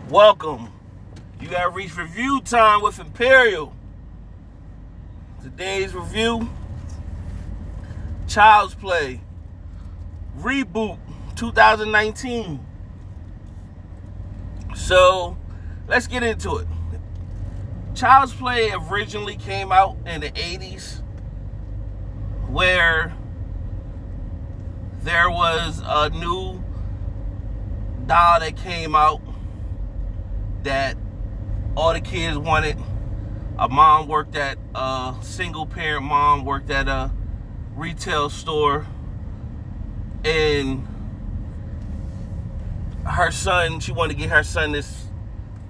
Welcome. You got reached review time with Imperial. Today's review, Child's Play, Reboot 2019. So, let's get into it. Child's Play originally came out in the 80s, where there was a new doll that came out that all the kids wanted. A mom worked at a single parent mom worked at a retail store, and her son, she wanted to get her son this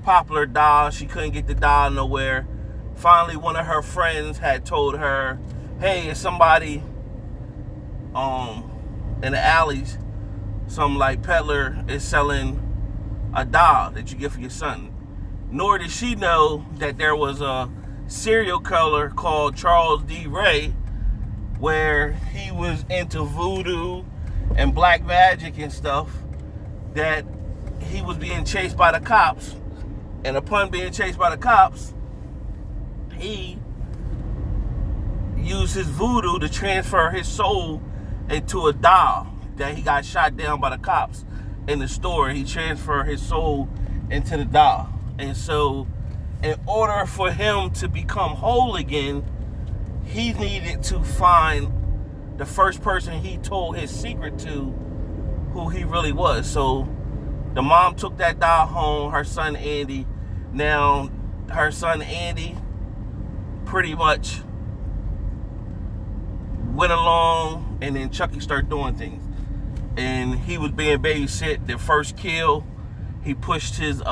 popular doll. She couldn't get the doll nowhere. Finally, one of her friends had told her, hey, it's somebody in the alleys, some like peddler is selling a doll that you get for your son. Nor did she know that there was a serial killer called Charles D. Ray, where he was into voodoo and black magic and stuff, that he was being chased by the cops. And upon being chased by the cops, he used his voodoo to transfer his soul into a doll that he got shot down by the cops in the store. He transferred his soul into the doll. And so, in order for him to become whole again, he needed to find the first person he told his secret to, who he really was. So, the mom took that doll home, her son Andy. Now, her son Andy pretty much went along, and then Chucky started doing things. And he was being babysit. The first kill, he pushed his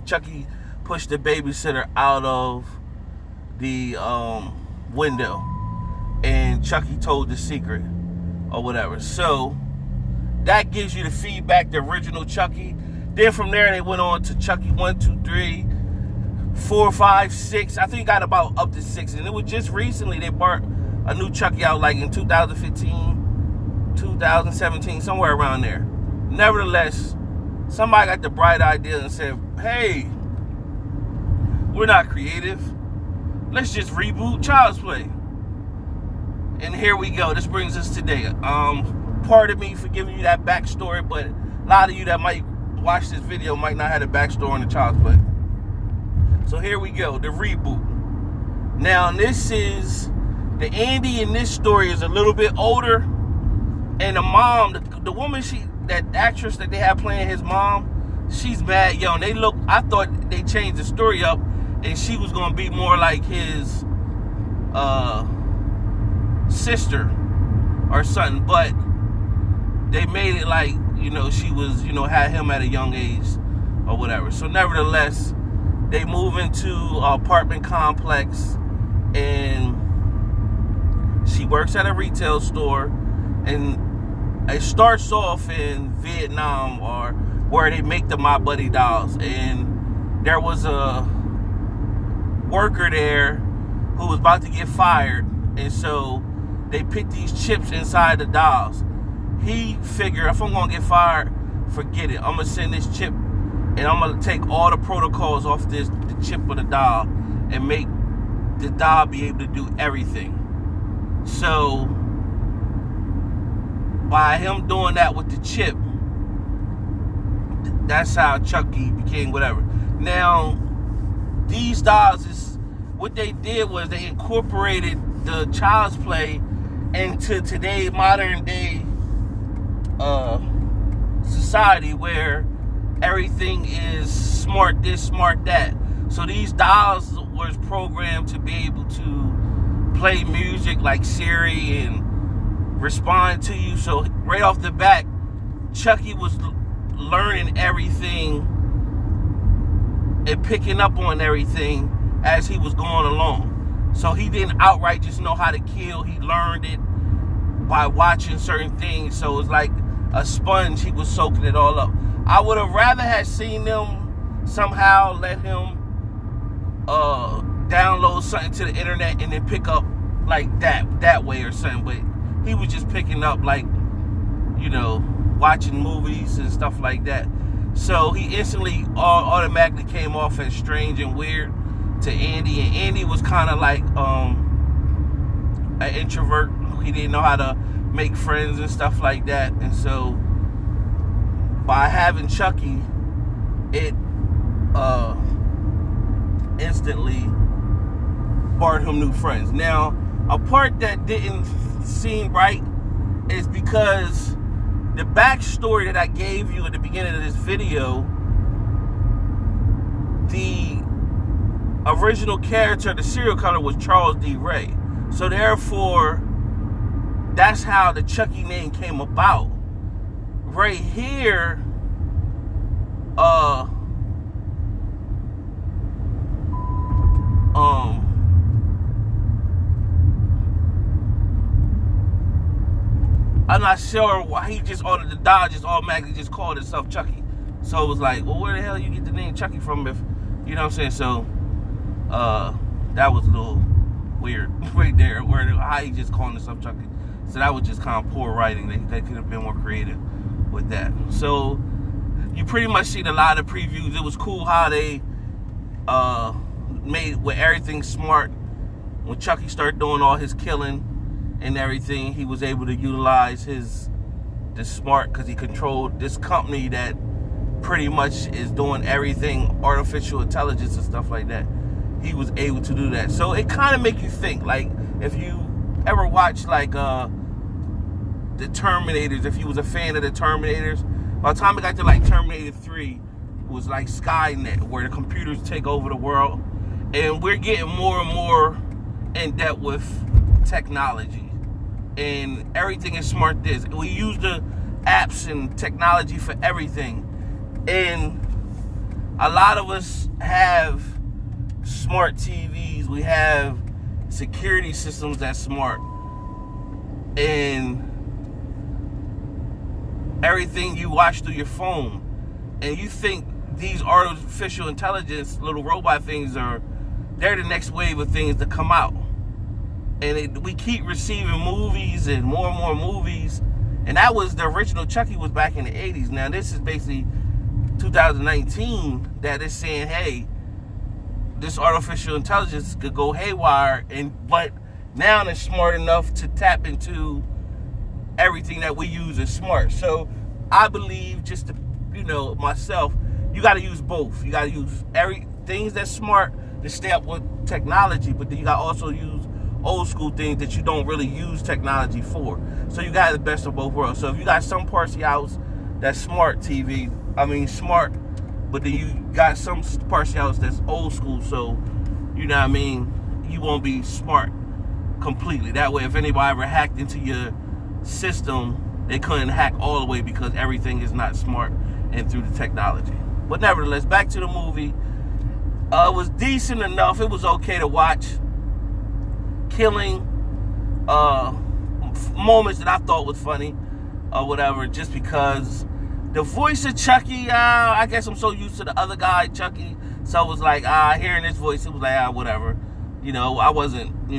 Chucky pushed the babysitter out of the window, and Chucky told the secret or whatever. So that gives you the feedback, the original Chucky. Then from there they went on to Chucky 1, 2, 3, 4, 5, 6. I think got about up to 6. And it was just recently they brought a new Chucky out, like in 2015. 2017, somewhere around there. Nevertheless, somebody got the bright idea and said, hey, we're not creative. Let's just reboot Child's Play. And here we go. This brings us today. Pardon me for giving you that backstory, but a lot of you that might watch this video might not have the backstory on the Child's Play. So here we go, the reboot. Now, this is, the Andy in this story is a little bit older. And the mom, the woman, that actress that they have playing his mom, she's mad young. I thought they changed the story up, and she was going to be more like his sister or something. But they made it like, she was, had him at a young age or whatever. So nevertheless, they move into an apartment complex, and she works at a retail store. And it starts off in Vietnam, or where they make the My Buddy dolls. And there was a worker there who was about to get fired. And so they put these chips inside the dolls. He figured, if I'm going to get fired, forget it. I'm going to send this chip, and I'm going to take all the protocols off the chip of the doll and make the doll be able to do everything. So by him doing that with the chip, that's how Chucky became whatever. Now, these dolls, what they did was they incorporated the Child's Play into today's modern day society, where everything is smart this, smart that. So these dolls was programmed to be able to play music like Siri and respond to you. So right off the bat, Chucky was learning everything and picking up on everything as he was going along. So he didn't outright just know how to kill. He learned it by watching certain things. So it's like a sponge. He was soaking it all up. I would have rather had seen them somehow let him download something to the internet and then pick up like that way or something. But he was just picking up, like, watching movies and stuff like that. So he instantly automatically came off as strange and weird to Andy, and Andy was kind of like an introvert. He didn't know how to make friends and stuff like that, and so by having Chucky, it instantly brought him new friends. Now, a part that didn't seem right is because the backstory that I gave you at the beginning of this video, the original character, the serial killer, was Charles D. Ray. So therefore, that's how the Chucky name came about. Right here, I'm not sure why he just ordered the dog, just automatically just called himself Chucky. So it was like, well, where the hell you get the name Chucky from? If you know what I'm saying. So that was a little weird right there, where how he just calling himself Chucky. So that was just kind of poor writing. They could have been more creative with that. So you pretty much seen a lot of previews. It was cool how they made with everything smart. When Chucky started doing all his killing and everything, he was able to utilize the smart, because he controlled this company that pretty much is doing everything, artificial intelligence and stuff like that. He was able to do that. So it kind of make you think, like, if you ever watch like the Terminators, if you was a fan of the Terminators, by the time it got to like Terminator 3, it was like Skynet, where the computers take over the world, and we're getting more and more in depth with technology, and everything is smart. We use the apps and technology for everything, and a lot of us have smart TVs. We have security systems that's smart, and everything you watch through your phone, and you think these artificial intelligence little robot things they're the next wave of things to come out. And we keep receiving movies and more movies, and that was the original Chucky was back in the 80s. Now this is basically 2019 that is saying, hey, this artificial intelligence could go haywire, but now they're smart enough to tap into everything that we use as smart. So I believe, just to, myself, you got to use both. You got to use things that's smart to stay up with technology, but then you got to also use old school things that you don't really use technology for. So you got the best of both worlds. So if you got some parts of your house that's smart TV, smart, but then you got some parts of your house that's old school, so you won't be smart completely. That way, if anybody ever hacked into your system, they couldn't hack all the way, because everything is not smart and through the technology. But nevertheless, back to the movie. It was decent enough. It was okay to watch. Killing moments that I thought was funny or whatever, just because the voice of Chucky, I guess I'm so used to the other guy, Chucky, so it was like, hearing his voice, it was like, whatever. I wasn't,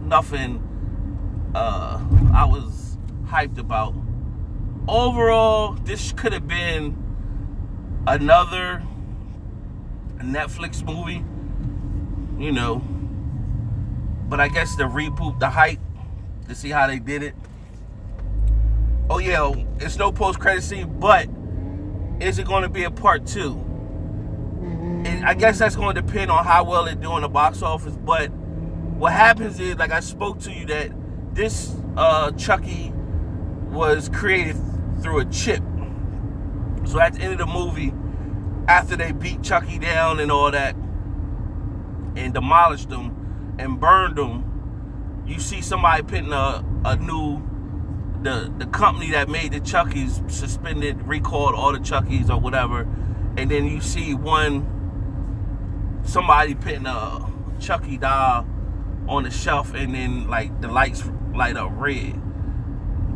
nothing I was hyped about. Overall, this could have been another Netflix movie, but I guess the reboot, the hype, to see how they did it. Oh yeah, it's no post-credit scene, but is it going to be a part 2? And I guess that's going to depend on how well they do in the box office. But what happens is, like I spoke to you, that this Chucky was created through a chip. So at the end of the movie, after they beat Chucky down and all that, and demolished them and burned them, you see somebody putting a new, the company that made the Chuckies suspended, recalled all the Chuckies or whatever, and then you see somebody putting a Chucky doll on the shelf, and then like the lights light up red,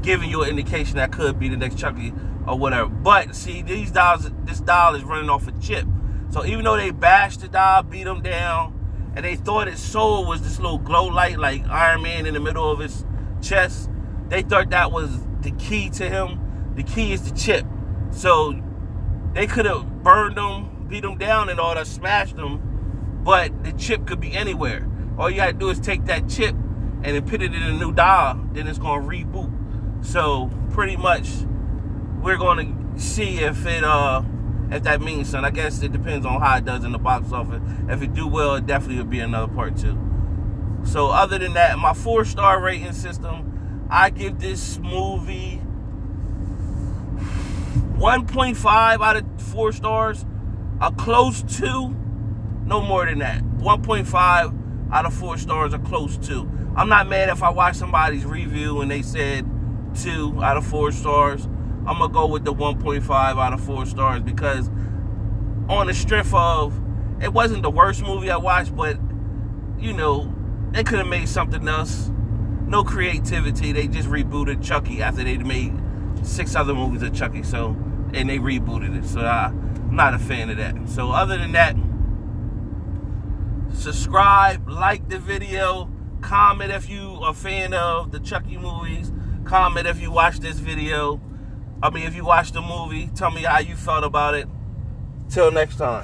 giving you an indication that could be the next Chucky or whatever. But see, this doll is running off a chip. So even though they bashed the doll, beat him down, and they thought his soul was this little glow light like Iron Man in the middle of his chest, they thought that was the key to him. The key is the chip. So They could have burned them, beat them down and all that, smashed them, but the chip could be anywhere. All you gotta do is take that chip and then put it in a new dial, then it's gonna reboot. So pretty much we're gonna see if that means something. I guess it depends on how it does in the box office. If it do well, it definitely will be another part 2. So other than that, my 4-star rating system, I give this movie 1.5 out of 4 stars, a close 2, no more than that. 1.5 out of 4 stars, a close 2. I'm not mad if I watch somebody's review and they said 2 out of 4 stars. I'm going to go with the 1.5 out of 4 stars because on the strength of, it wasn't the worst movie I watched, but, you know, they could have made something else. No creativity. They just rebooted Chucky after they made 6 other movies of Chucky, and they rebooted it. So I'm not a fan of that. So other than that, subscribe, like the video, comment if you are a fan of the Chucky movies, comment if you watch this video. If you watch the movie, tell me how you felt about it. Till next time.